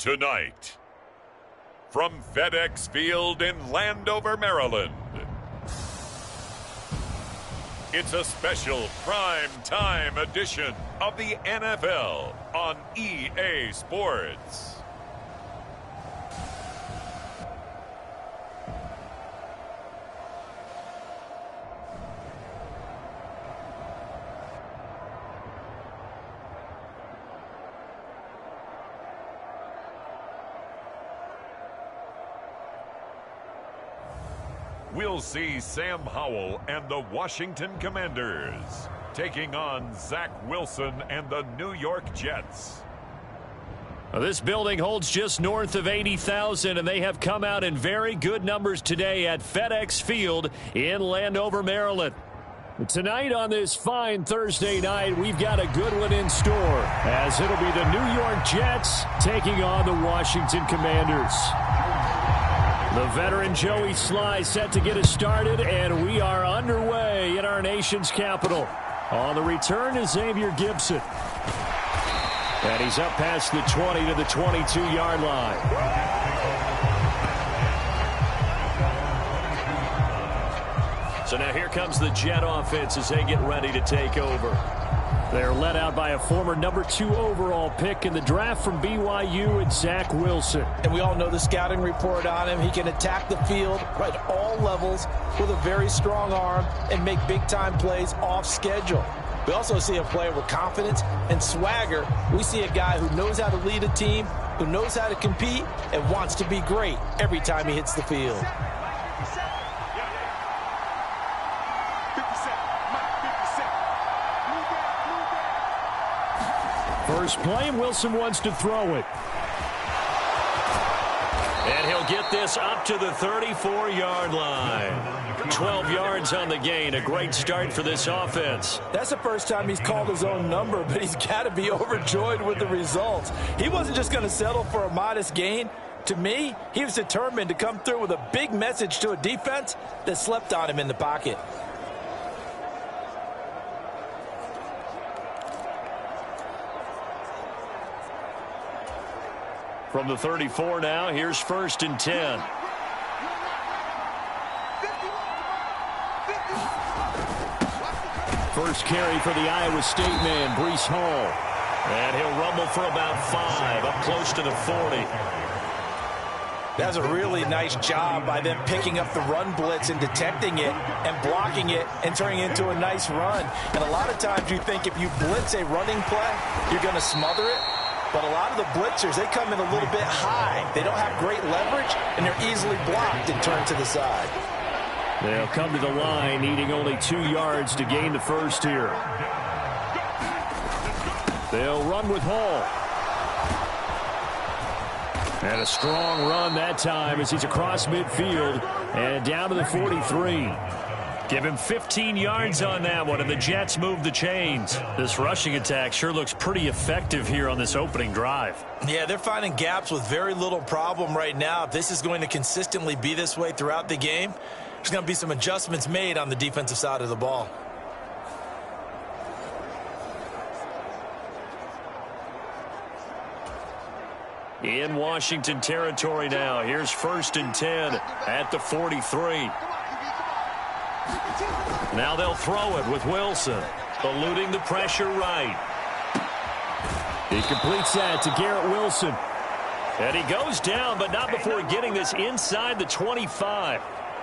Tonight, from FedEx Field in Landover, Maryland, it's a special prime time edition of the NFL on EA Sports. We'll see Sam Howell and the Washington Commanders taking on Zach Wilson and the New York Jets. Well, this building holds just north of 80,000, and they have come out in very good numbers today at FedEx Field in Landover, Maryland. Tonight on this fine Thursday night, we've got a good one in store, as it'll be the New York Jets taking on the Washington Commanders. The veteran Joey Sly set to get us started, and we are underway in our nation's capital. On the return is Xavier Gibson. And he's up past the 20 to the 22-yard line. So now here comes the Jet offense as they get ready to take over. They're led out by a former number 2 overall pick in the draft from BYU, and Zach Wilson. And we all know the scouting report on him. He can attack the field at all levels with a very strong arm and make big-time plays off schedule. We also see a player with confidence and swagger. We see a guy who knows how to lead a team, who knows how to compete, and wants to be great every time he hits the field. First play, and Wilson wants to throw it. And he'll get this up to the 34-yard line. 12 yards on the gain. A great start for this offense. That's the first time he's called his own number, but he's got to be overjoyed with the results. He wasn't just going to settle for a modest gain. To me, he was determined to come through with a big message to a defense that slept on him in the pocket. From the 34 now, here's 1st and 10. First carry for the Iowa State man, Breece Hall. And he'll rumble for about 5, up close to the 40. That's a really nice job by them picking up the run blitz and detecting it and blocking it and turning it into a nice run. And a lot of times you think if you blitz a running play, you're going to smother it. But a lot of the blitzers, they come in a little bit high. They don't have great leverage, and they're easily blocked and turned to the side. They'll come to the line, needing only 2 yards to gain the first here. They'll run with Hall. And a strong run that time as he's across midfield and down to the 43. Give him 15 yards on that one, and the Jets move the chains. This rushing attack sure looks pretty effective here on this opening drive. Yeah, they're finding gaps with very little problem right now. If this is going to consistently be this way throughout the game, there's going to be some adjustments made on the defensive side of the ball. In Washington territory now. Here's 1st and 10 at the 43. Now they'll throw it with Wilson, eluding the pressure right. He completes that to Garrett Wilson. And he goes down, but not before getting this inside the 25.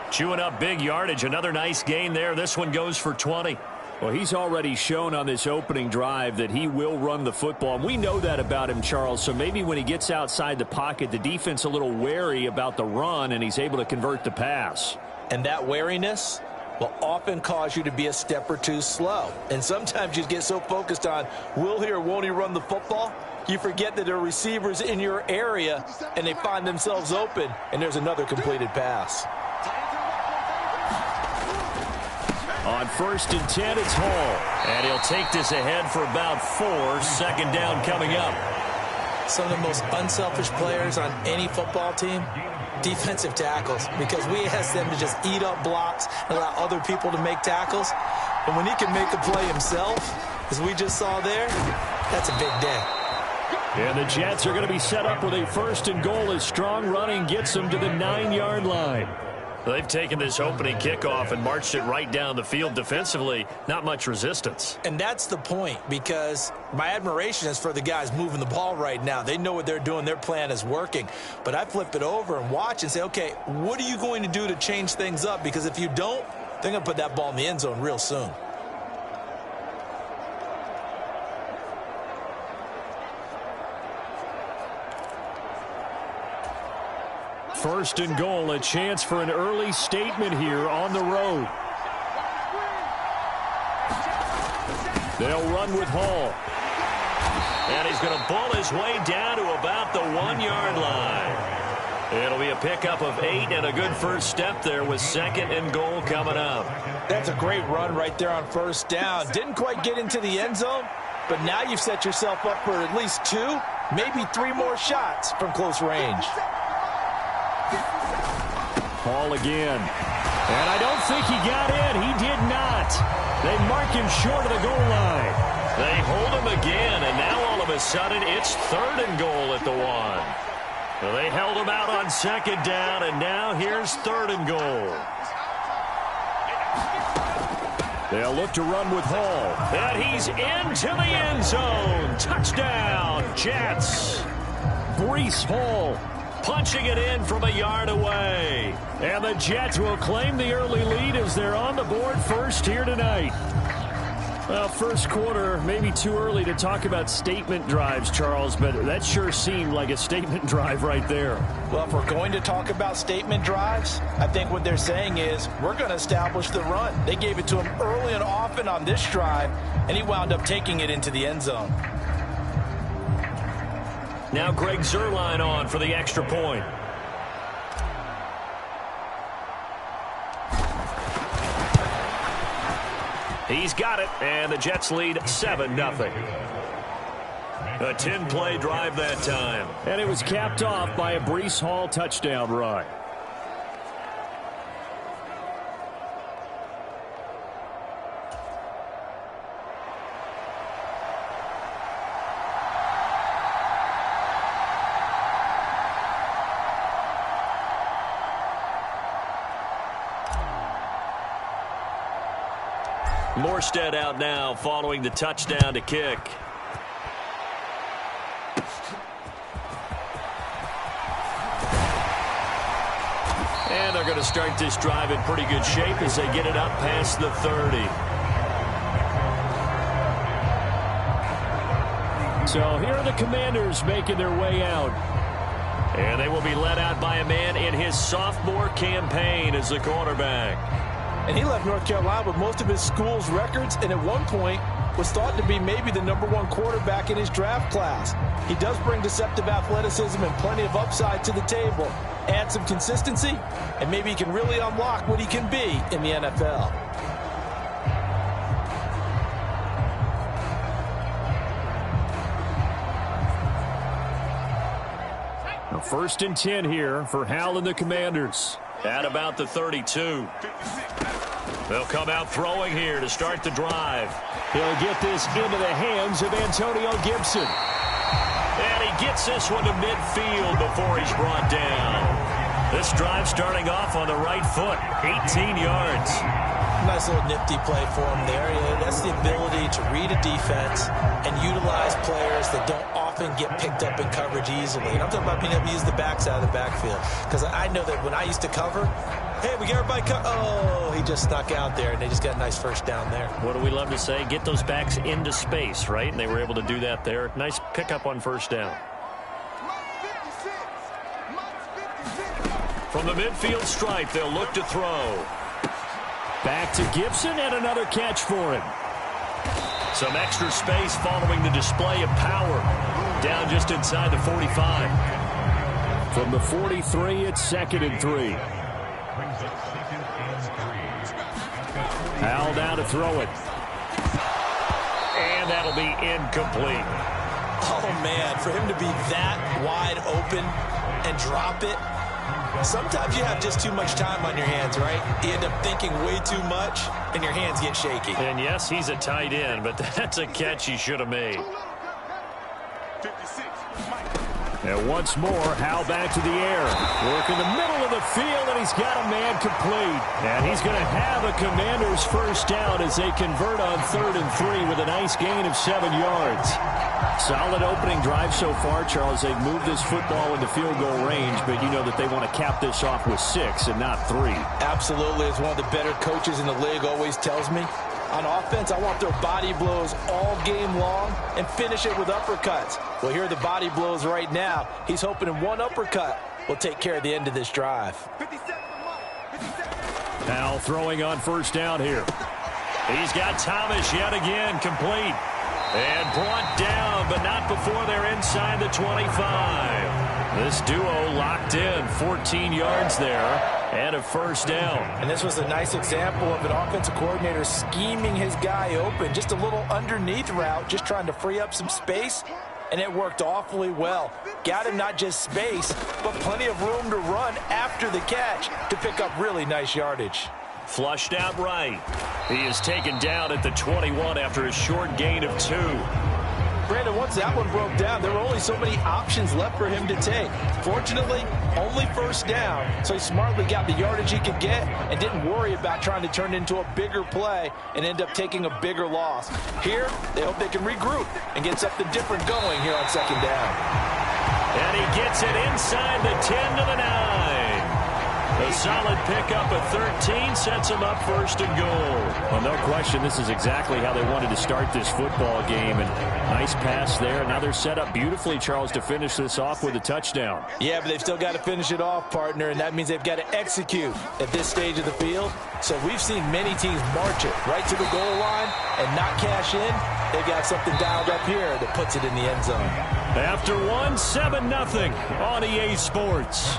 Chewing up big yardage. Another nice gain there. This one goes for 20. Well, he's already shown on this opening drive that he will run the football. And we know that about him, Charles. So maybe when he gets outside the pocket, the defense a little wary about the run, and he's able to convert the pass. And that wariness will often cause you to be a step or two slow. And sometimes you get so focused on will he or won't he run the football, you forget that there are receivers in your area, and they find themselves open, and there's another completed pass. On 1st and 10, it's Hall. And he'll take this ahead for about 4. 2nd down coming up. Some of the most unselfish players on any football team, defensive tackles, because we ask them to just eat up blocks and allow other people to make tackles. But when he can make a play himself, as we just saw there, that's a big day. And the Jets are going to be set up with a 1st and goal as strong running gets them to the 9-yard line. They've taken this opening kickoff and marched it right down the field defensively. Not much resistance. And that's the point, because my admiration is for the guys moving the ball right now. They know what they're doing. Their plan is working. But I flip it over and watch and say, okay, what are you going to do to change things up? Because if you don't, they're going to put that ball in the end zone real soon. First and goal, a chance for an early statement here on the road. They'll run with Hall. And he's going to bull his way down to about the 1-yard line. It'll be a pickup of 8 and a good first step there with 2nd and goal coming up. That's a great run right there on first down. Didn't quite get into the end zone, but now you've set yourself up for at least 2, maybe 3 more shots from close range. Hall again. And I don't think he got in. He did not. They mark him short of the goal line. They hold him again, and now all of a sudden it's 3rd and goal at the 1. Well, they held him out on 2nd down, and now here's 3rd and goal. They'll look to run with Hall. And he's into the end zone. Touchdown, Jets. Breece Hall punching it in from a yard away. And the Jets will claim the early lead as they're on the board first here tonight. Well, first quarter, maybe too early to talk about statement drives, Charles, but that sure seemed like a statement drive right there. Well, if we're going to talk about statement drives, I think what they're saying is we're going to establish the run. They gave it to him early and often on this drive, and he wound up taking it into the end zone. Now Greg Zuerlein on for the extra point. He's got it, and the Jets lead 7-0. A 10-play drive that time. And it was capped off by a Breece Hall touchdown run. Morstead out now following the touchdown to kick. And they're going to start this drive in pretty good shape as they get it up past the 30. So here are the Commanders making their way out. And they will be led out by a man in his sophomore campaign as the quarterback. And he left North Carolina with most of his school's records, and at one point was thought to be maybe the #1 quarterback in his draft class. He does bring deceptive athleticism and plenty of upside to the table. Add some consistency, and maybe he can really unlock what he can be in the NFL. Now 1st and 10 here for Hal and the Commanders. At about the 32. They'll come out throwing here to start the drive. He'll get this into the hands of Antonio Gibson. And he gets this one to midfield before he's brought down. This drive starting off on the right foot, 18 yards. Nice little nifty play for him there. That's the ability to read a defense and utilize players that don't often get picked up in coverage easily. And I'm talking about being able to use the backs out of the backfield. Because I know that when I used to cover, hey, we got everybody oh, he just snuck out there, and they just got a nice first down there. What do we love to say? Get those backs into space, right? And they were able to do that there. Nice pickup on first down. From the midfield stripe, they'll look to throw. Back to Gibson, and another catch for him. Some extra space following the display of power. Down just inside the 45. From the 43, it's 2nd and 3. Hal down to throw it. And that'll be incomplete. Oh, man, for him to be that wide open and drop it, sometimes you have just too much time on your hands, right? You end up thinking way too much, and your hands get shaky. And yes, he's a tight end, but that's a catch he should have made. 56. And once more, Howe back to the air. Work in the middle of the field, and he's got a man complete. And he's going to have a Commanders first down as they convert on 3rd and 3 with a nice gain of 7 yards. Solid opening drive so far, Charles. They've moved this football into field goal range, but you know that they want to cap this off with 6 and not 3. Absolutely. As one of the better coaches in the league always tells me, on offense, I want their body blows all game long and finish it with uppercuts. Well, here are the body blows right now. He's hoping in one uppercut will take care of the end of this drive. Now throwing on first down here. He's got Thomas yet again complete. And brought down, but not before they're inside the 25. This duo locked in, 14 yards there. And a first down. And this was a nice example of an offensive coordinator scheming his guy open. Just a little underneath route, just trying to free up some space. And it worked awfully well. Got him not just space, but plenty of room to run after the catch to pick up really nice yardage. Flushed out right. He is taken down at the 21 after a short gain of 2. Brandon, once that one broke down, there were only so many options left for him to take. Fortunately, only first down, so he smartly got the yardage he could get and didn't worry about trying to turn it into a bigger play and end up taking a bigger loss. Here, they hope they can regroup and get something different going here on second down. And he gets it inside the 10 to the 9. A solid pickup of 13 sets him up 1st and goal. Well, no question, this is exactly how they wanted to start this football game. And nice pass there. Now they're set up beautifully, Charles, to finish this off with a touchdown. Yeah, but they've still got to finish it off, partner, and that means they've got to execute at this stage of the field. So we've seen many teams march it right to the goal line and not cash in. They've got something dialed up here that puts it in the end zone. After 7-0 on EA Sports.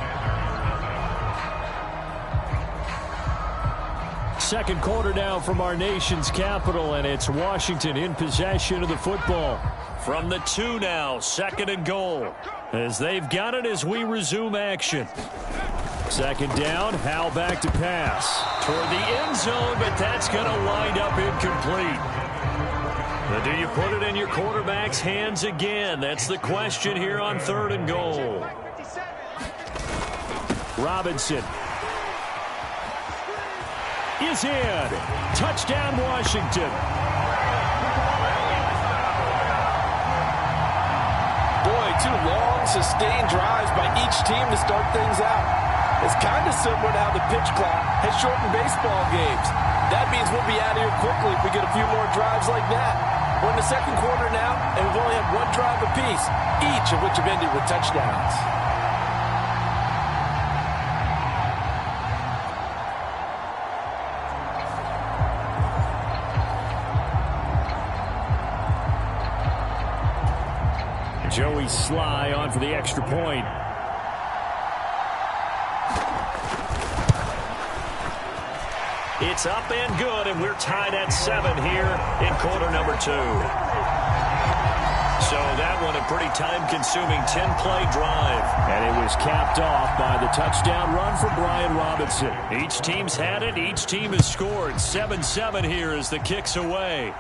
Second quarter now from our nation's capital, and it's Washington in possession of the football. From the 2 now, 2nd and goal. As they've got it as we resume action. Second down, Howe back to pass. Toward the end zone, but that's going to wind up incomplete. But do you put it in your quarterback's hands again? That's the question here on 3rd and goal. Robinson is in. Touchdown, Washington. Boy, 2 long, sustained drives by each team to start things out. It's kind of similar to how the pitch clock has shortened baseball games. That means we'll be out of here quickly if we get a few more drives like that. We're in the second quarter now, and we've only had 1 drive apiece, each of which have ended with touchdowns. Joey Sly on for the extra point. It's up and good, and we're tied at 7 here in quarter number 2. So that one a pretty time-consuming 10-play drive. And it was capped off by the touchdown run for Brian Robinson. Each team's had it. Each team has scored. 7-7 here as the kick's away.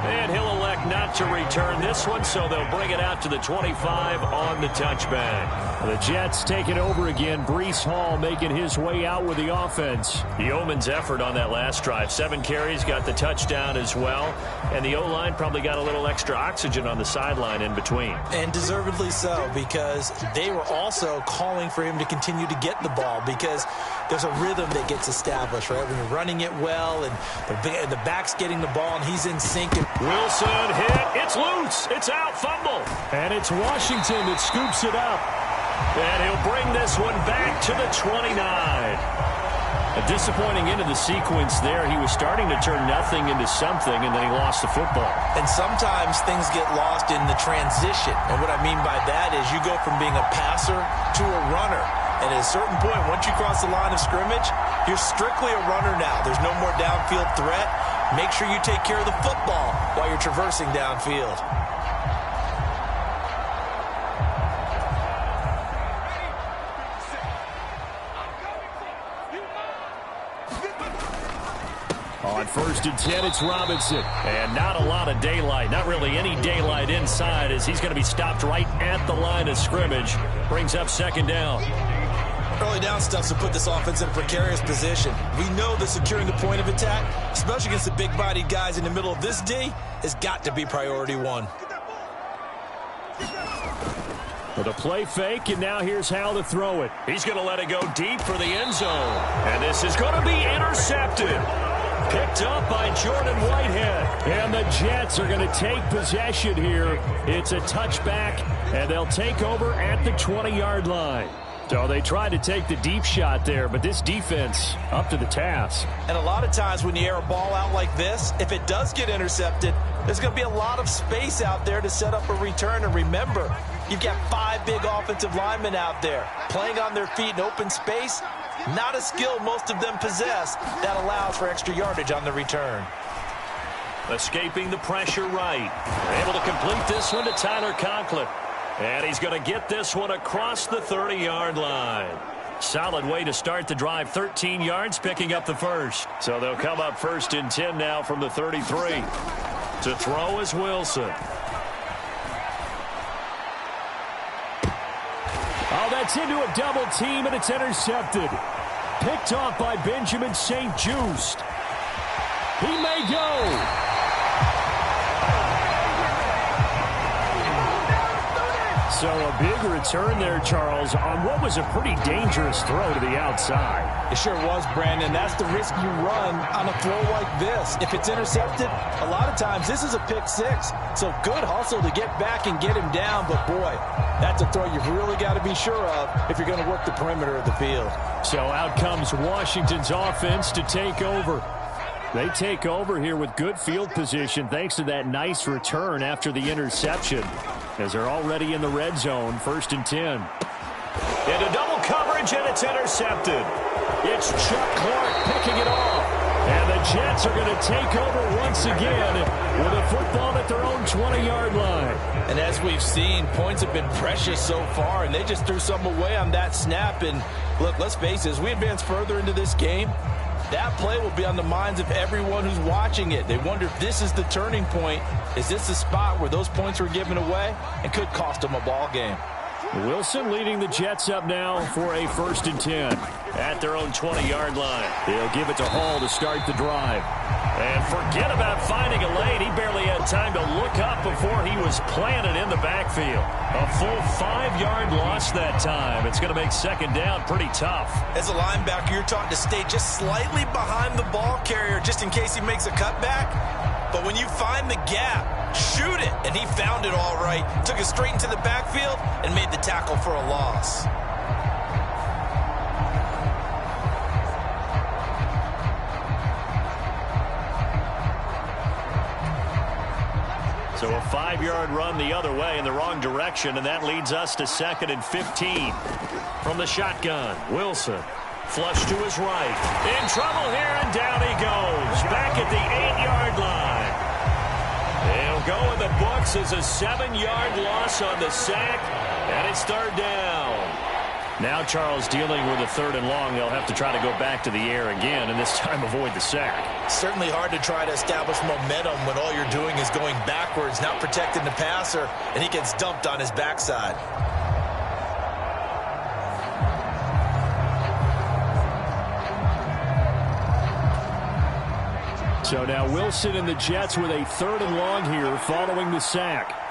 And he'll elect not to return this one, so they'll bring it out to the 25 on the touchback. The Jets take it over again. Breece Hall making his way out with the offense. Yeoman's effort on that last drive. 7 carries, got the touchdown as well. And the O-line probably got a little extra oxygen on the sideline in between. And deservedly so, because they were also calling for him to continue to get the ball, because there's a rhythm that gets established, right? When you're running it well and the back's getting the ball and he's in sync. Wilson hit. It's loose. It's out. Fumble. And it's Washington that scoops it up. And he'll bring this one back to the 29. A disappointing end of the sequence there. He was starting to turn nothing into something, and then he lost the football. And sometimes things get lost in the transition. And what I mean by that is you go from being a passer to a runner. And at a certain point, once you cross the line of scrimmage, you're strictly a runner now. There's no more downfield threat. Make sure you take care of the football while you're traversing downfield. On first and 10, it's Robinson. And not a lot of daylight, not really any daylight inside, as he's going to be stopped right at the line of scrimmage. Brings up second down. Early down stuff to put this offense in a precarious position. We know that securing the point of attack, especially against the big-bodied guys in the middle of this D, has got to be priority one. With a play fake, and now here's how to throw it. He's going to let it go deep for the end zone. And this is going to be intercepted. Picked up by Jordan Whitehead. And the Jets are going to take possession here. It's a touchback, and they'll take over at the 20-yard line. So they tried to take the deep shot there, but this defense up to the task. And a lot of times when you air a ball out like this, if it does get intercepted, there's going to be a lot of space out there to set up a return. And remember, you've got 5 big offensive linemen out there playing on their feet in open space. Not a skill most of them possess that allows for extra yardage on the return. Escaping the pressure right. They're able to complete this one to Tyler Conklin. And he's going to get this one across the 30-yard line. Solid way to start the drive. 13 yards, picking up the first. So they'll come up first and 10 now from the 33. To throw is Wilson. Oh, that's into a double team, and it's intercepted. Picked off by Benjamin St-Juste. He may go. So a big return there, Charles, on what was a pretty dangerous throw to the outside. It sure was, Brandon. That's the risk you run on a throw like this. If it's intercepted, a lot of times this is a pick six. So good hustle to get back and get him down. But, boy, that's a throw you've really got to be sure of if you're going to work the perimeter of the field. So out comes Washington's offense to take over. They take over here with good field position thanks to that nice return after the interception, as they're already in the red zone, first and 10. Into double coverage, and it's intercepted. It's Chuck Clark picking it off. And the Jets are going to take over once again with a football at their own 20-yard line. And as we've seen, points have been precious so far, and they just threw some away on that snap. And, look, let's face it, as we advance further into this game, that play will be on the minds of everyone who's watching it. They wonder if this is the turning point. Is this the spot where those points were given away and could cost them a ball game? Wilson leading the Jets up now for a first and 10 at their own 20-yard line. They'll give it to Hall to start the drive. And forget about finding a lane. He barely had time to look up before he was planted in the backfield. A full 5-yard loss that time. It's going to make second down pretty tough. As a linebacker, you're taught to stay just slightly behind the ball carrier just in case he makes a cutback. But when you find the gap, shoot it. And he found it all right. Took it straight into the backfield and made the tackle for a loss. So a 5-yard run the other way in the wrong direction, and that leads us to second and 15. From the shotgun, Wilson. Flush to his right. In trouble here, and down he goes. Back at the 8-yard line. He'll go in the books as a 7-yard loss on the sack, and it's third down. Now Charles dealing with a third and long. They'll have to try to go back to the air again, and this time avoid the sack. Certainly hard to try to establish momentum when all you're doing is going backwards, not protecting the passer, and he gets dumped on his backside. So now Wilson and the Jets with a third and long here following the sack.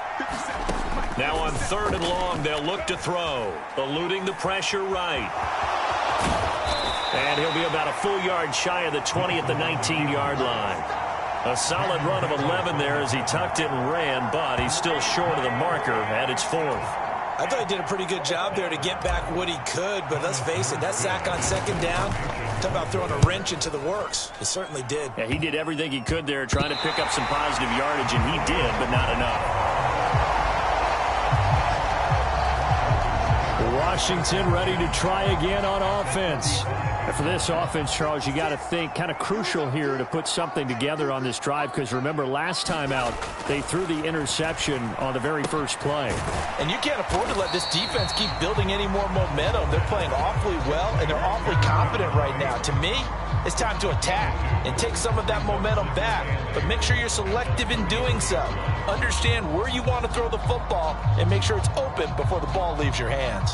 Now on third and long, they'll look to throw, eluding the pressure right. And he'll be about a full yard shy of the 20 at the 19-yard line. A solid run of 11 there as he tucked it and ran, but he's still short of the marker at its fourth. I thought he did a pretty good job there to get back what he could, but let's face it, that sack on second down, talk about throwing a wrench into the works. He certainly did. Yeah, he did everything he could there trying to pick up some positive yardage, and he did, but not enough. Washington ready to try again on offense. And for this offense, Charles, you got to think kind of crucial here to put something together on this drive, because remember last time out they threw the interception on the very first play. And you can't afford to let this defense keep building any more momentum. They're playing awfully well, and they're awfully confident right now. To me, it's time to attack and take some of that momentum back. But make sure you're selective in doing so. Understand where you want to throw the football and make sure it's open before the ball leaves your hands.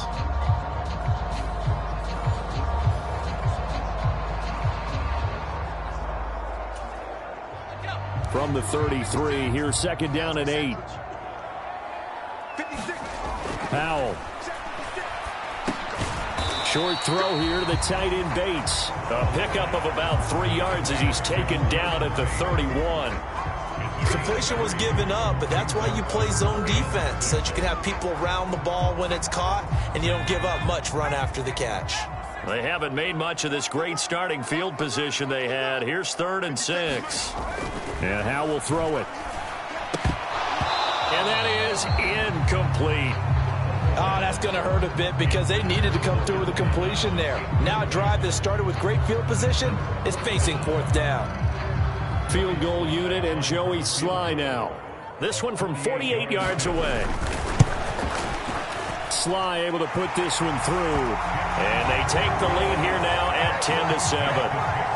From the 33, here's second down and 8. Powell. Short throw here to the tight end Bates. A pickup of about 3 yards as he's taken down at the 31. Completion was given up, but that's why you play zone defense, so that you can have people around the ball when it's caught, and you don't give up much run after the catch. They haven't made much of this great starting field position they had. Here's 3rd and 6. And Howe will throw it. And that is incomplete. Oh, that's going to hurt a bit because they needed to come through with a completion there. Now a drive that started with great field position is facing 4th down. Field goal unit and Joey Sly now. This one from 48 yards away. Sly able to put this one through. And they take the lead here now at 10-7.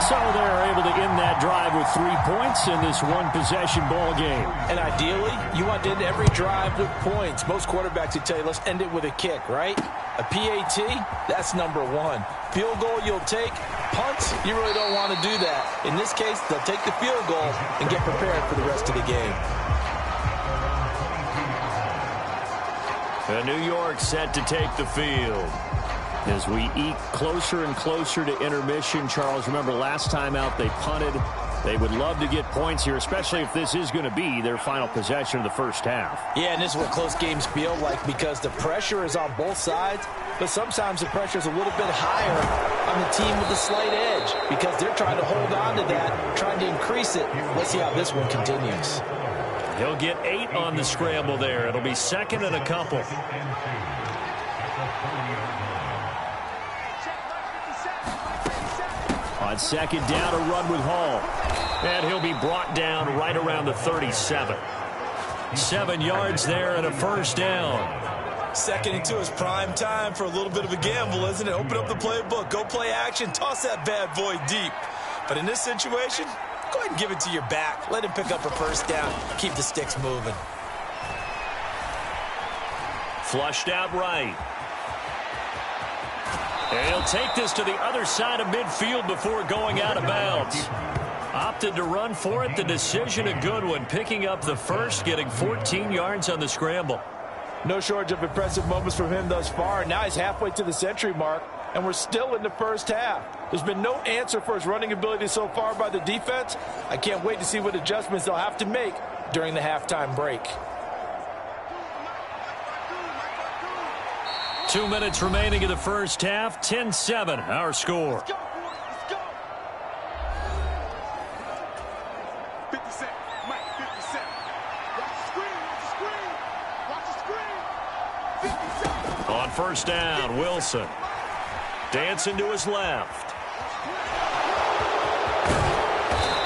So they're able to end that drive with 3 points in this one-possession ball game. And ideally, you want to end every drive with points. Most quarterbacks would tell you, let's end it with a kick, right? A PAT, that's number 1. Field goal you'll take. Punts, you really don't want to do that. In this case, they'll take the field goal and get prepared for the rest of the game. New York set to take the field. As we eke closer and closer to intermission, Charles, remember last time out they punted. They would love to get points here, especially if this is going to be their final possession of the first half. Yeah, and this is what close games feel like because the pressure is on both sides, but sometimes the pressure is a little bit higher on the team with a slight edge because they're trying to hold on to that, trying to increase it. Let's see how this one continues. He'll get 8 on the scramble there. It'll be 2nd and a couple. On 2nd down, a run with Hall. And he'll be brought down right around the 37. 7 yards there and a first down. 2nd and 2 is prime time for a little bit of a gamble, isn't it? Open up the playbook, go play action, toss that bad boy deep. But in this situation, go ahead and give it to your back. Let him pick up a first down. Keep the sticks moving. Flushed out right. And he'll take this to the other side of midfield before going out of bounds. Opted to run for it. The decision a good one. Picking up the first, getting 14 yards on the scramble. No shortage of impressive moments from him thus far. Now he's halfway to the century mark, and we're still in the first half. There's been no answer for his running ability so far by the defense. I can't wait to see what adjustments they'll have to make during the halftime break. 2 minutes remaining in the first half. 10-7, our score. Let's go. 50 Cent, Mike, 50 Cent. Watch the screen, watch the screen. 50 Cent. On first down, Wilson. Dancing to his left.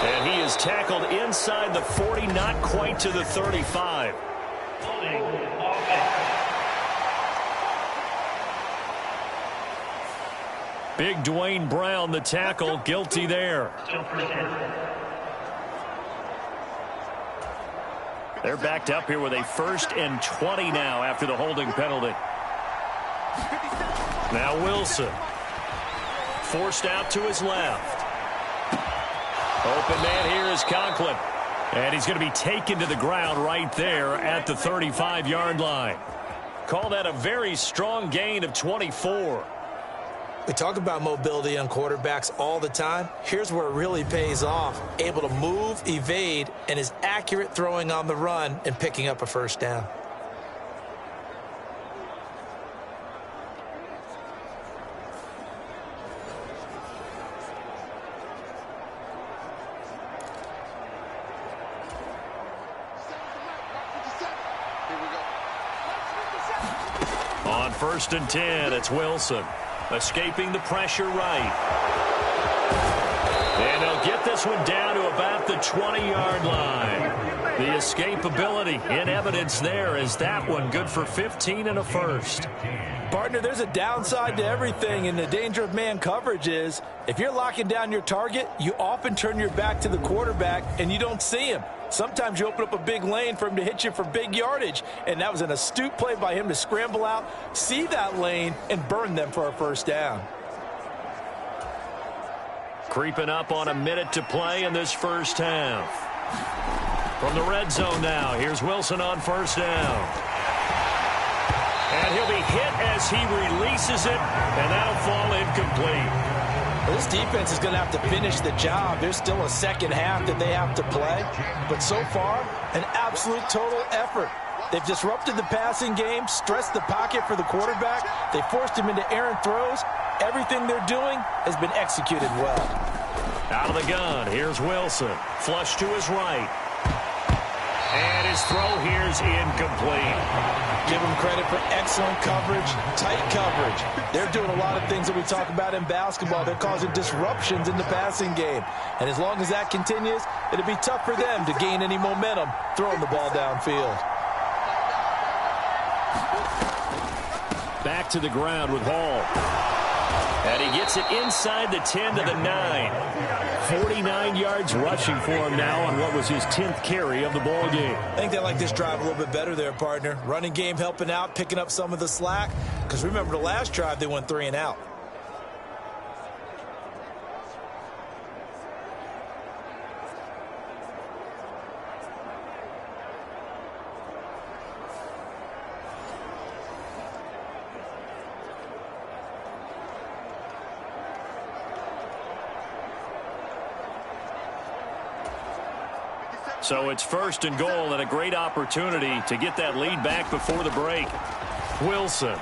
And he is tackled inside the 40, not quite to the 35. Big Dwayne Brown, the tackle, guilty there. They're backed up here with a 1st and 20 now after the holding penalty. Now Wilson. Forced out to his left. Open man here is Conklin. And he's going to be taken to the ground right there at the 35-yard line. Call that a very strong gain of 24. We talk about mobility on quarterbacks all the time. Here's where it really pays off. Able to move, evade, and is accurate throwing on the run and picking up a first down. On 1st and 10, it's Wilson. Escaping the pressure right. And they'll get this one down to about the 20-yard line. The escapability in evidence there as that one good for 15 and a first. Partner, there's a downside to everything, and the danger of man coverage is if you're locking down your target, you often turn your back to the quarterback and you don't see him. Sometimes you open up a big lane for him to hit you for big yardage, and that was an astute play by him to scramble out, see that lane, and burn them for a first down. Creeping up on a minute to play in this first half. From the red zone now, here's Wilson on first down. And he'll be hit as he releases it, and that'll fall incomplete. Well, this defense is going to have to finish the job. There's still a second half that they have to play. But so far, an absolute total effort. They've disrupted the passing game, stressed the pocket for the quarterback. They forced him into errant throws. Everything they're doing has been executed well. Out of the gun, here's Wilson. Flush to his right. And his throw here's incomplete. Give them credit for excellent coverage, tight coverage. They're doing a lot of things that we talk about in basketball. They're causing disruptions in the passing game. And as long as that continues, it'll be tough for them to gain any momentum throwing the ball downfield. Back to the ground with Hall. And he gets it inside the 10 to the 9. 49 yards rushing for him now on what was his 10th carry of the ball game. I think they like this drive a little bit better there, partner. Running game helping out, picking up some of the slack. Because remember the last drive, they went 3 and out. So it's first and goal and a great opportunity to get that lead back before the break. Wilson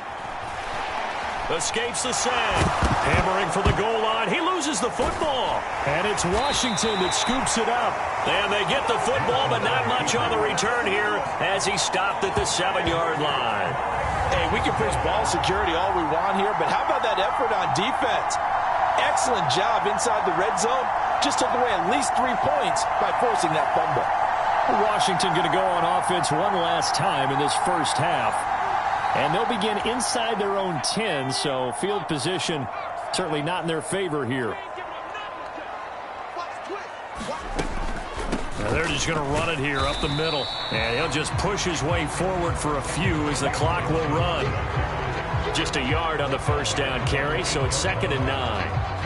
escapes the sack. Hammering for the goal line. He loses the football. And it's Washington that scoops it up. And they get the football, but not much on the return here as he stopped at the 7-yard line. Hey, we can preach ball security all we want here, but how about that effort on defense? Excellent job inside the red zone. Just took away at least 3 points by forcing that fumble. Washington going to go on offense one last time in this first half. And they'll begin inside their own 10, so field position certainly not in their favor here. Now they're just going to run it here up the middle. And he'll just push his way forward for a few as the clock will run. Just a yard on the first down carry, so it's 2nd and 9.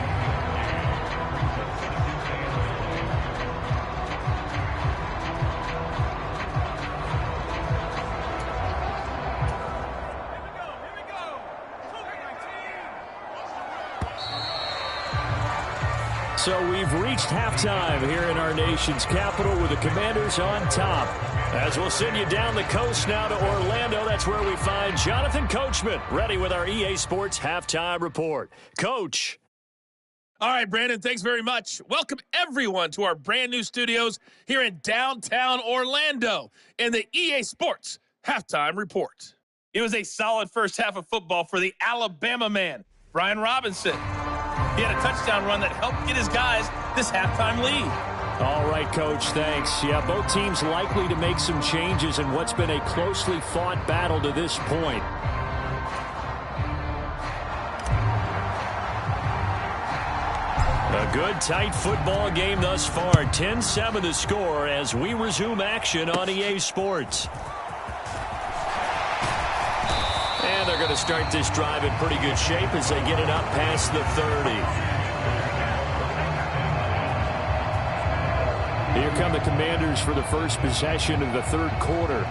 So we've reached halftime here in our nation's capital with the Commanders on top. As we'll send you down the coast now to Orlando, that's where we find Jonathan Coachman, ready with our EA Sports Halftime Report. Coach. All right, Brandon, thanks very much. Welcome, everyone, to our brand new studios here in downtown Orlando in the EA Sports Halftime Report. It was a solid first half of football for the Alabama man, Brian Robinson. He had a touchdown run that helped get his guys this halftime lead. All right, Coach, thanks. Yeah, both teams likely to make some changes in what's been a closely fought battle to this point. A good, tight football game thus far. 10-7 the score as we resume action on EA Sports. And they're going to start this drive in pretty good shape as they get it up past the 30. Here come the Commanders for the first possession of the third quarter.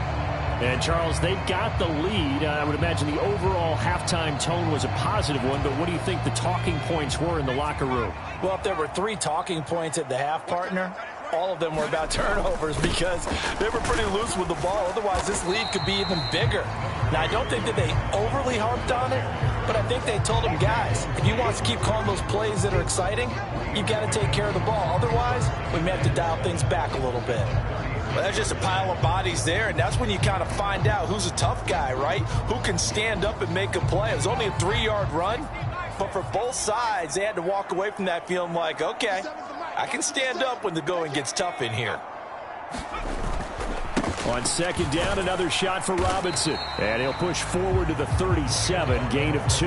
And, Charles, they've got the lead. I would imagine the overall halftime tone was a positive one, but what do you think the talking points were in the locker room? Well, if there were 3 talking points at the half, partner, all of them were about turnovers because they were pretty loose with the ball. Otherwise, this lead could be even bigger. Now, I don't think that they overly harped on it, but I think they told them, guys, if you want us to keep calling those plays that are exciting, you've got to take care of the ball. Otherwise, we may have to dial things back a little bit. Well, there's just a pile of bodies there, and that's when you kind of find out who's a tough guy, right? Who can stand up and make a play. It was only a 3-yard run, but for both sides, they had to walk away from that feeling like, okay, I can stand up when the going gets tough in here. On second down, another shot for Robinson. And he'll push forward to the 37, gain of 2.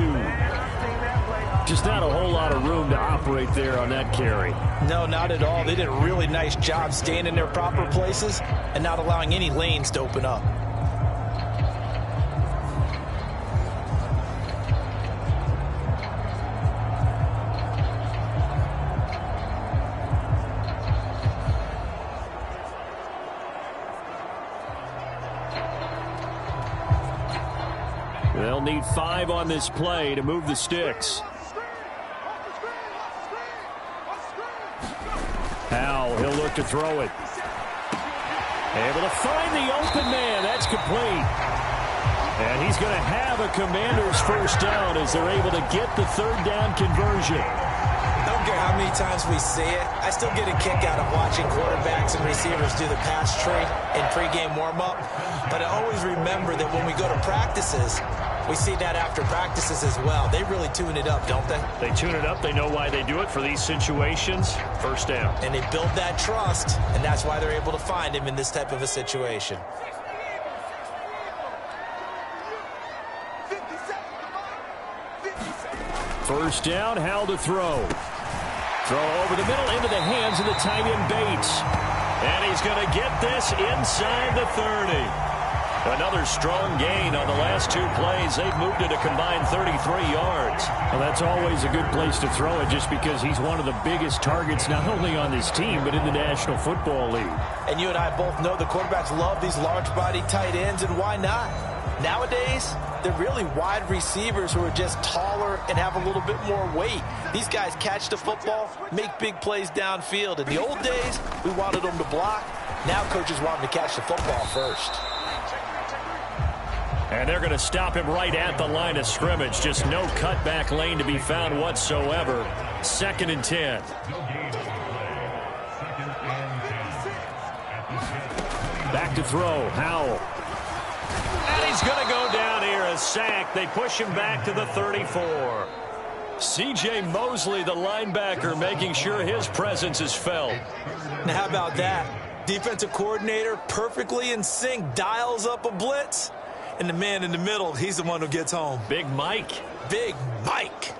Just not a whole lot of room to operate there on that carry. No, not at all. They did a really nice job staying in their proper places and not allowing any lanes to open up. They'll need 5 on this play to move the sticks. Howell, he'll look to throw it. Able to find the open man. That's complete. And he's going to have a Commanders first down as they're able to get the third down conversion. I don't care how many times we see it. I still get a kick out of watching quarterbacks and receivers do the pass tree in pregame warm-up. But I always remember that when we go to practices, we see that after practices as well. They really tune it up, don't they? They tune it up. They know why they do it for these situations. First down. And they build that trust, and that's why they're able to find him in this type of a situation. First down, Howell to throw. Throw over the middle into the hands of the tight end Bates. And he's going to get this inside the 30. Another strong gain on the last 2 plays. They've moved it a combined 33 yards. Well, that's always a good place to throw it just because he's one of the biggest targets not only on this team but in the National Football League. And you and I both know the quarterbacks love these large-body tight ends, and why not? Nowadays, they're really wide receivers who are just taller and have a little bit more weight. These guys catch the football, make big plays downfield. In the old days, we wanted them to block. Now coaches want them to catch the football first. And they're going to stop him right at the line of scrimmage. Just no cutback lane to be found whatsoever. 2nd and 10. Back to throw. Howell. And he's going to go down here. A sack. They push him back to the 34. C.J. Mosley, the linebacker, making sure his presence is felt. Now, how about that? Defensive coordinator perfectly in sync. Dials up a blitz. And the man in the middle, he's the one who gets home. Big Mike. Big Mike.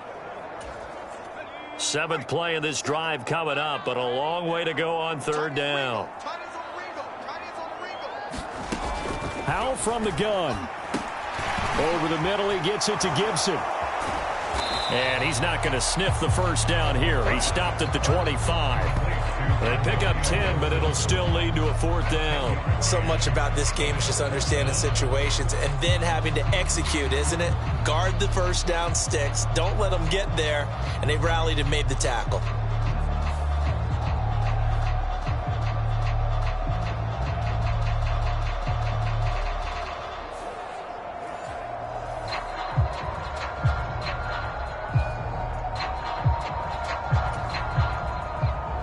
7th play of this drive coming up, but a long way to go on 3rd down. Howell from the gun. Over the middle, he gets it to Gibson. And he's not going to sniff the first down here. He stopped at the 25. They pick up 10, but it'll still lead to a 4th down. So much about this game is just understanding situations and then having to execute, isn't it? Guard the first down sticks. Don't let them get there. And they rallied and made the tackle.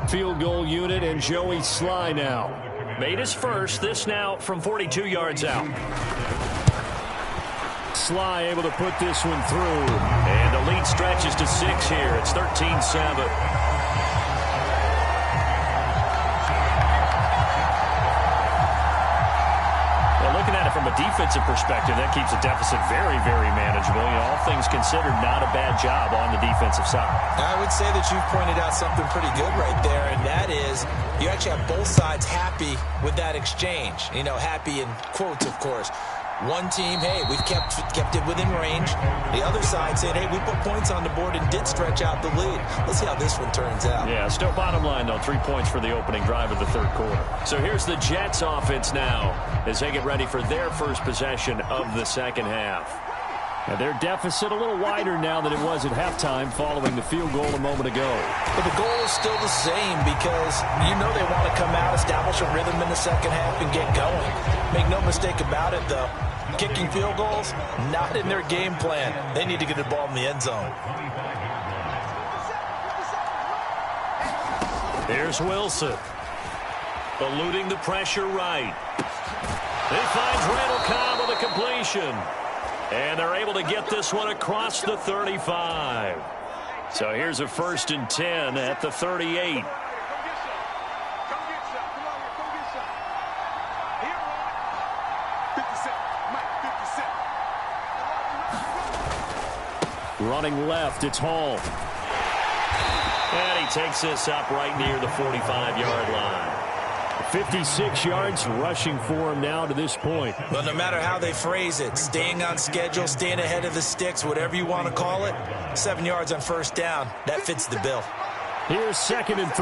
Field goal unit and Joey Sly now. Made his first. This now from 42 yards out. Sly able to put this one through. And the lead stretches to 6 here. It's 13-7. From a defensive perspective, that keeps the deficit very, very manageable. You know, all things considered, not a bad job on the defensive side. I would say that you've pointed out something pretty good right there, and that is you actually have both sides happy with that exchange. You know, happy in quotes, of course. One team, hey, we've kept it within range. The other side saying, hey, we put points on the board and did stretch out the lead. Let's see how this one turns out. Yeah, still bottom line, though, 3 points for the opening drive of the 3rd quarter. So here's the Jets offense now as they get ready for their first possession of the 2nd half. And their deficit a little wider now than it was at halftime following the field goal a moment ago. But the goal is still the same because you know they want to come out, establish a rhythm in the 2nd half, and get going. Make no mistake about it, though. Kicking field goals, not in their game plan. They need to get the ball in the end zone. Here's Wilson. Eluding the pressure right. He finds Randall Cobb with a completion. And they're able to get this one across the 35. So here's a 1st and 10 at the 38. Running left, it's Hall. And he takes this up right near the 45-yard line. 56 yards rushing for him now to this point. Well, no matter how they phrase it, staying on schedule, staying ahead of the sticks, whatever you want to call it, 7 yards on first down, that fits the bill. Here's 2nd and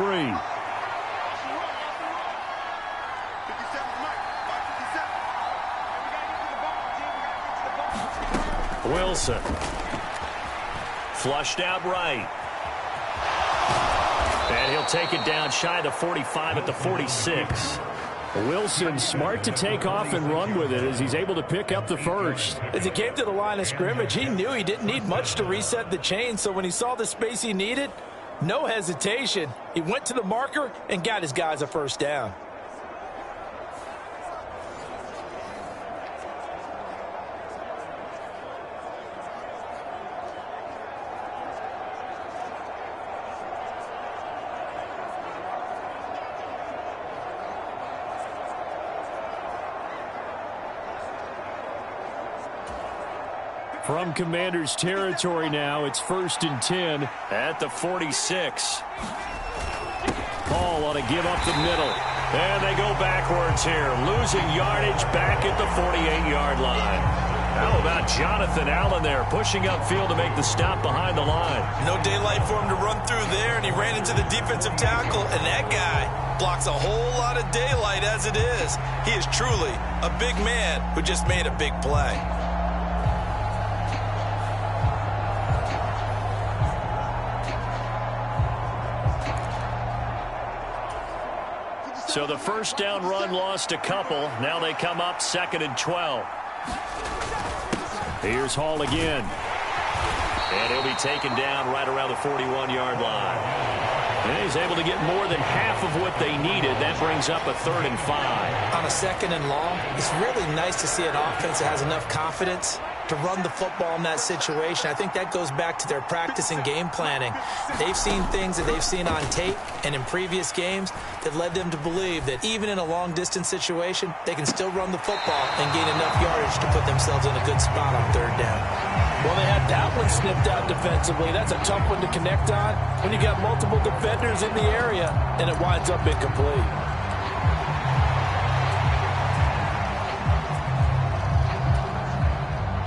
3. Wilson. Flushed out right. And he'll take it down shy of the 45 at the 46. Wilson smart to take off and run with it as he's able to pick up the first. As he came to the line of scrimmage, he knew he didn't need much to reset the chain, so when he saw the space he needed, no hesitation. He went to the marker and got his guys a first down. From Commanders territory now, it's 1st and 10 at the 46. Hall on a give up the middle. And they go backwards here, losing yardage back at the 48-yard line. How about Jonathan Allen there, pushing upfield to make the stop behind the line. No daylight for him to run through there, and he ran into the defensive tackle, and that guy blocks a whole lot of daylight as it is. He is truly a big man who just made a big play. So the first down run lost a couple. Now they come up 2nd and 12. Here's Hall again. And he'll be taken down right around the 41-yard line. And he's able to get more than half of what they needed. That brings up a 3rd and 5. On a 2nd and long, it's really nice to see an offense that has enough confidence to run the football in that situation. I think that goes back to their practice and game planning. They've seen things that they've seen on tape and in previous games that led them to believe that even in a long-distance situation, they can still run the football and gain enough yardage to put themselves in a good spot on 3rd down. Well, they had that one snipped out defensively. That's a tough one to connect on when you got multiple defenders in the area and it winds up incomplete.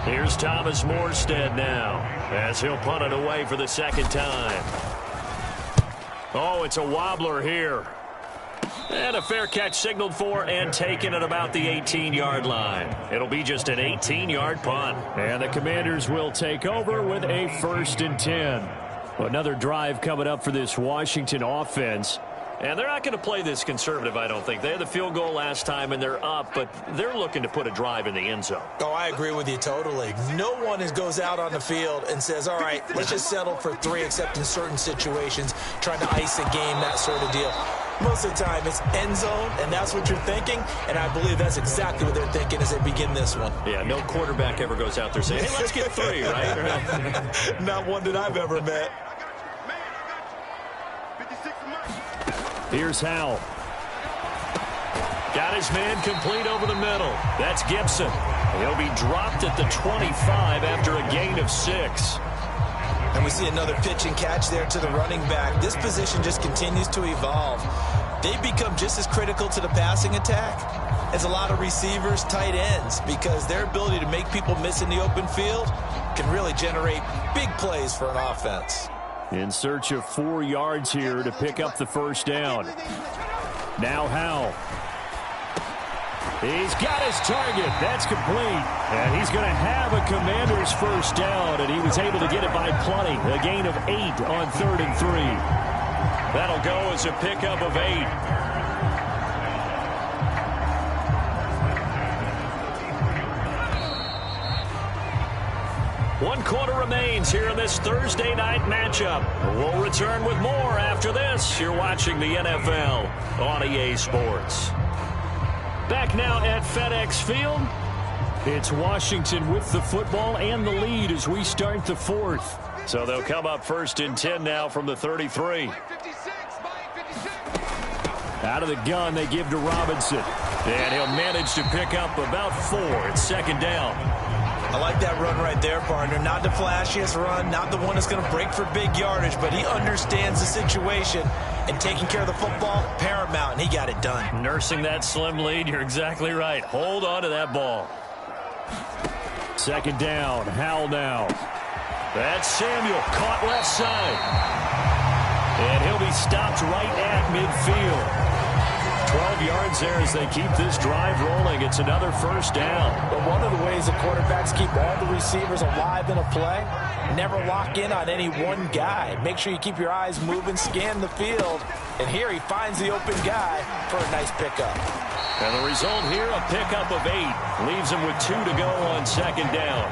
Here's Thomas Morstead now as he'll punt it away for the 2nd time. Oh, it's a wobbler here. And a fair catch signaled for and taken at about the 18-yard line. It'll be just an 18-yard punt. And the Commanders will take over with a 1st and 10. Another drive coming up for this Washington offense. And they're not going to play this conservative, I don't think. They had the field goal last time, and they're up, but they're looking to put a drive in the end zone. Oh, I agree with you totally. No one goes out on the field and says, all right, let's just settle for 3, except in certain situations, trying to ice a game, that sort of deal. Most of the time, it's end zone, and that's what you're thinking, and I believe that's exactly what they're thinking as they begin this one. Yeah, no quarterback ever goes out there saying, hey, let's get 3, right? Not one that I've ever met. Here's Howell. Got his man complete over the middle. That's Gibson. He'll be dropped at the 25 after a gain of 6. And we see another pitch and catch there to the running back. This position just continues to evolve. They become just as critical to the passing attack as a lot of receivers, tight ends, because their ability to make people miss in the open field can really generate big plays for an offense. In search of 4 yards here to pick up the first down. Now Howell. He's got his target. That's complete. And he's going to have a Commander's first down, and he was able to get it by plenty. A gain of 8 on 3rd and 3. That'll go as a pickup of 8. One quarter remains here in this Thursday night matchup. We'll return with more after this. You're watching the NFL on EA Sports. Back now at FedEx Field. It's Washington with the football and the lead as we start the 4th. So they'll come up 1st and 10 now from the 33. Out of the gun, they give to Robinson. And he'll manage to pick up about 4 at 2nd down. I like that run right there, partner. Not the flashiest run, not the one that's going to break for big yardage, but he understands the situation, and taking care of the football, paramount, and he got it done. Nursing that slim lead, you're exactly right. Hold on to that ball. Second down, Howell now. That's Samuel, caught left side. And he'll be stopped right at midfield. 12 yards there as they keep this drive rolling. It's another first down. But one of the ways the quarterbacks keep all the receivers alive in a play, never lock in on any one guy. Make sure you keep your eyes moving, scan the field. And here he finds the open guy for a nice pickup. And the result here, a pickup of 8. Leaves him with 2 to go on second down.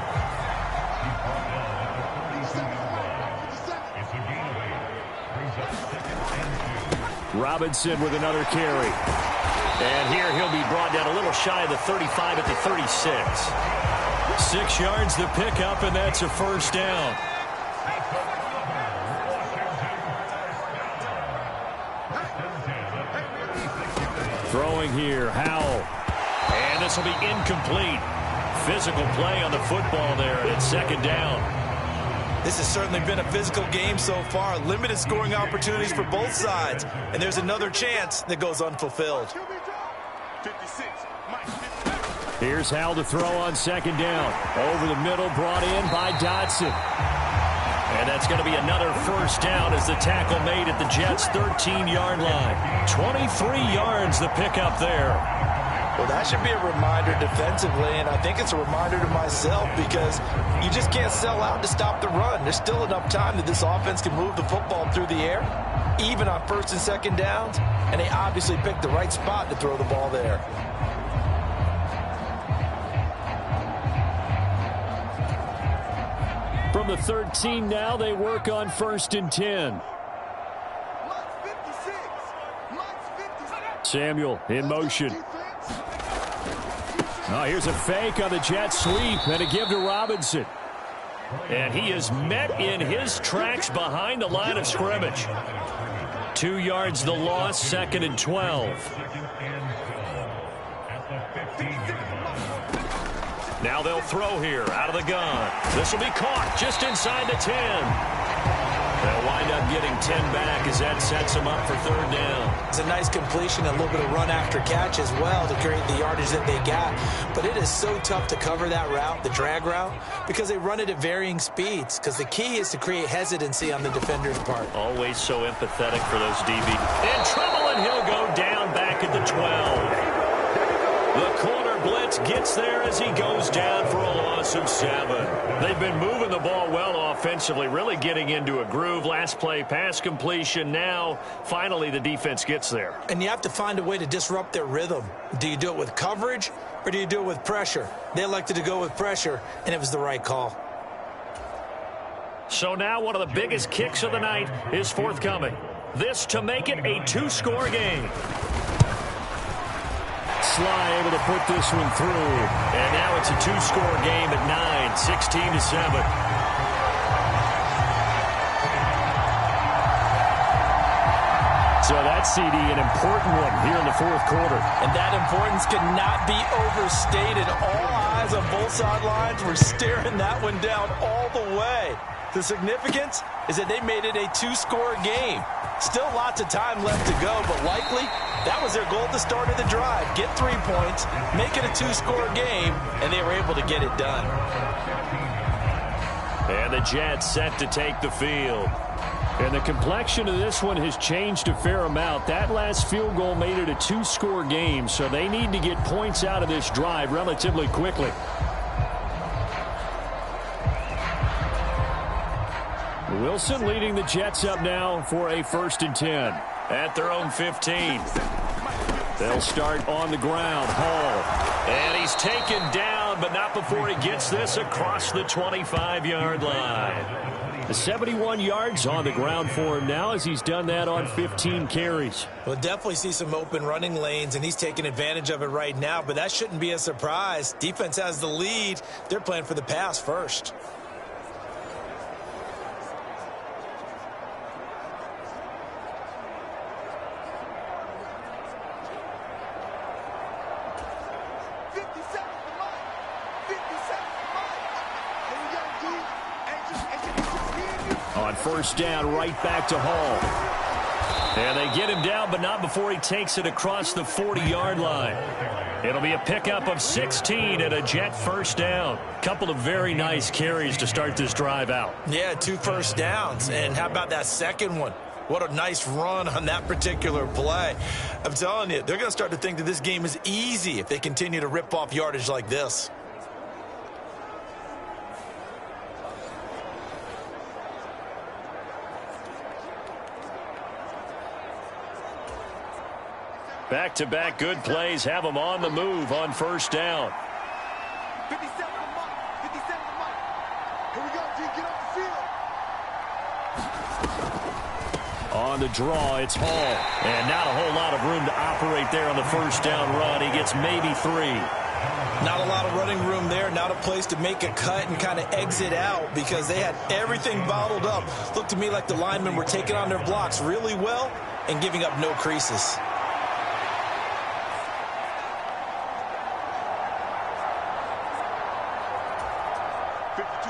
Robinson with another carry. And here he'll be brought down a little shy of the 35 at the 36. 6 yards the pickup, and that's a first down. Throwing here, Howell. And this will be incomplete. Physical play on the football there, and it's second down. This has certainly been a physical game so far. Limited scoring opportunities for both sides. And there's another chance that goes unfulfilled. 56. Here's Howell to throw on second down. Over the middle, brought in by Dotson. And that's going to be another first down as the tackle made at the Jets' 13-yard line. 23 yards the pickup there. Well, that should be a reminder defensively, and I think it's a reminder to myself because you just can't sell out to stop the run. There's still enough time that this offense can move the football through the air, even on first and second downs, and they obviously picked the right spot to throw the ball there. From the 13 now, they work on first and 10. Samuel in motion. Oh, here's a fake on the jet sweep and a give to Robinson. And he is met in his tracks behind the line of scrimmage. 2 yards the loss, second and 12. Now they'll throw here out of the gun. This will be caught just inside the 10. They'll wind up getting 10 back as that sets them up for third down. It's a nice completion, a little bit of run after catch as well to create the yardage that they got. But it is so tough to cover that route, the drag route, because they run it at varying speeds. Because the key is to create hesitancy on the defender's part. Always so empathetic for those DB. In trouble, and he'll go down back at the 12. The corner blitz gets there as he goes down for a loss of 7. They've been moving the ball well offensively, really getting into a groove. Last play, pass completion. Now, finally, the defense gets there. And you have to find a way to disrupt their rhythm. Do you do it with coverage, or do you do it with pressure? They elected to go with pressure, and it was the right call. So now one of the biggest kicks of the night is forthcoming. This to make it a 2-score game. Sly able to put this one through. And now it's a 2-score game at 9, 16-7. So that CD, an important one here in the fourth quarter. And that importance cannot be overstated. All eyes on both sidelines were staring that one down all the way. The significance is that they made it a 2-score game. Still lots of time left to go, but likely that was their goal at the start of the drive. Get 3 points, make it a 2-score game, and they were able to get it done. And the Jets set to take the field. And the complexion of this one has changed a fair amount. That last field goal made it a 2-score game, so they need to get points out of this drive relatively quickly. Wilson leading the Jets up now for a first and 10 at their own 15. They'll start on the ground. Hall. And he's taken down, but not before he gets this across the 25-yard line. The 71 yards on the ground for him now as he's done that on 15 carries. We'll definitely see some open running lanes, and he's taking advantage of it right now, but that shouldn't be a surprise. Defense has the lead. They're playing for the pass first. On first down, right back to Hall. And they get him down, but not before he takes it across the 40-yard line. It'll be a pickup of 16 and a Jet first down. Couple of very nice carries to start this drive out. Yeah, 2 first downs. And how about that second one? What a nice run on that particular play. I'm telling you, they're going to start to think that this game is easy if they continue to rip off yardage like this. Back-to-back good plays have them on the move on first down. 57 to Mike. 57 to Mike. Here we go, G. Get off the field. On the draw, it's Hall. And not a whole lot of room to operate there on the first down run. He gets maybe 3. Not a lot of running room there. Not a place to make a cut and kind of exit out because they had everything bottled up. Looked to me like the linemen were taking on their blocks really well and giving up no creases.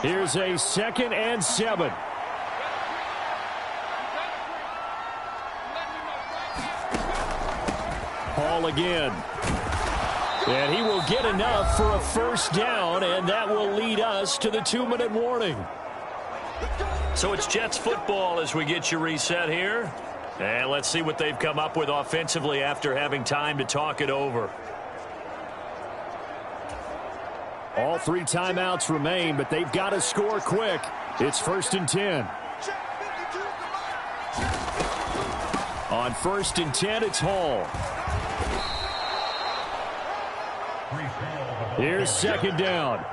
Here's a 2nd and 7. Hall again. And he will get enough for a first down, and that will lead us to the 2-minute warning. So it's Jets football as we get you reset here. And let's see what they've come up with offensively after having time to talk it over. All 3 timeouts remain, but they've got to score quick. It's 1st and 10. On 1st and 10, it's Hall. Here's 2nd down.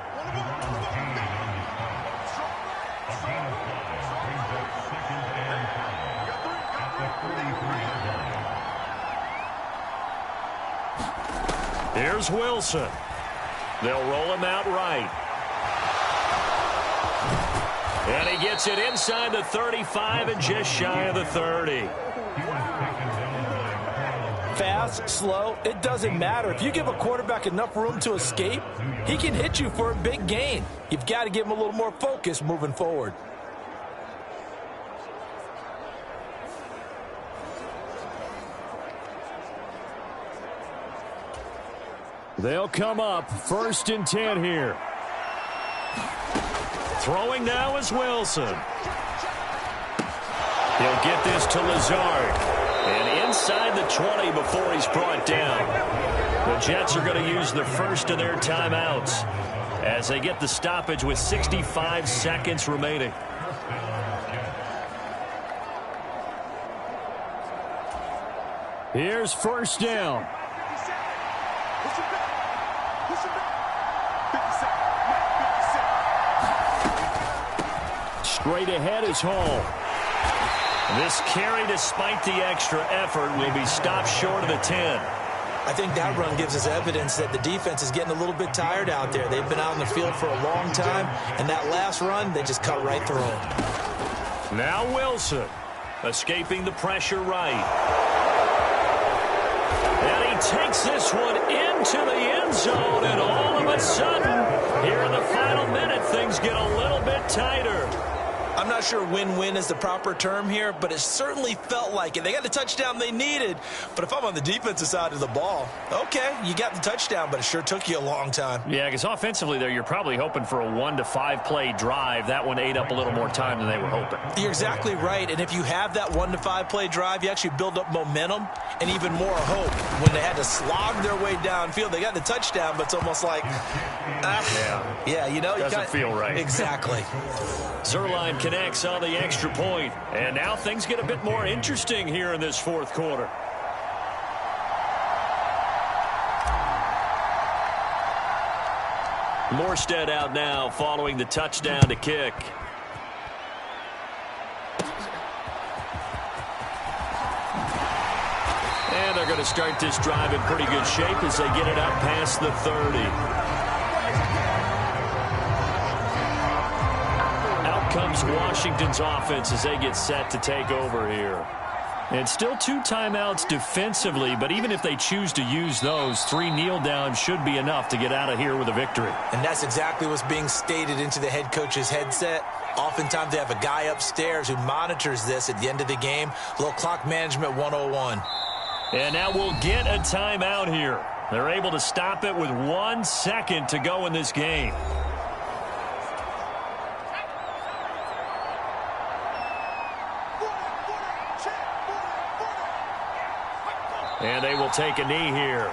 Here's Wilson. They'll roll him out right. And he gets it inside the 35 and just shy of the 30. Fast, slow, it doesn't matter. If you give a quarterback enough room to escape, he can hit you for a big gain. You've got to give him a little more focus moving forward. They'll come up 1st and 10 here. Throwing now is Wilson. He'll get this to Lazard. And inside the 20 before he's brought down. The Jets are going to use the first of their timeouts as they get the stoppage with 65 seconds remaining. Here's first down. Straight ahead is Hall. This carry, despite the extra effort, will be stopped short of the 10. I think that run gives us evidence that the defense is getting a little bit tired out there. They've been out on the field for a long time, and that last run, they just cut right through them. Now Wilson, escaping the pressure right. And he takes this one into the end zone, and all of a sudden, here in the final minute, things get a little bit tighter. I'm not sure win-win is the proper term here, but it certainly felt like it. They got the touchdown they needed, but if I'm on the defensive side of the ball, okay, you got the touchdown, but it sure took you a long time. Yeah, because offensively there, you're probably hoping for a 1 to 5 play drive. That one ate up a little more time than they were hoping. You're exactly right, and if you have that 1 to 5 play drive, you actually build up momentum and even more hope. When they had to slog their way downfield, they got the touchdown, but it's almost like, yeah, you know, doesn't feel right. Exactly. Zuerlein connects on the extra point, and now things get a bit more interesting here in this fourth quarter. Morstead out now following the touchdown to kick. And they're going to start this drive in pretty good shape as they get it out past the 30. Comes Washington's offense as they get set to take over here. It's still 2 timeouts defensively, but even if they choose to use those, 3 kneel downs should be enough to get out of here with a victory. And that's exactly what's being stated into the head coach's headset. Oftentimes they have a guy upstairs who monitors this at the end of the game. A little clock management 101. And now we'll get a timeout here. They're able to stop it with 1 second to go in this game. And they will take a knee here.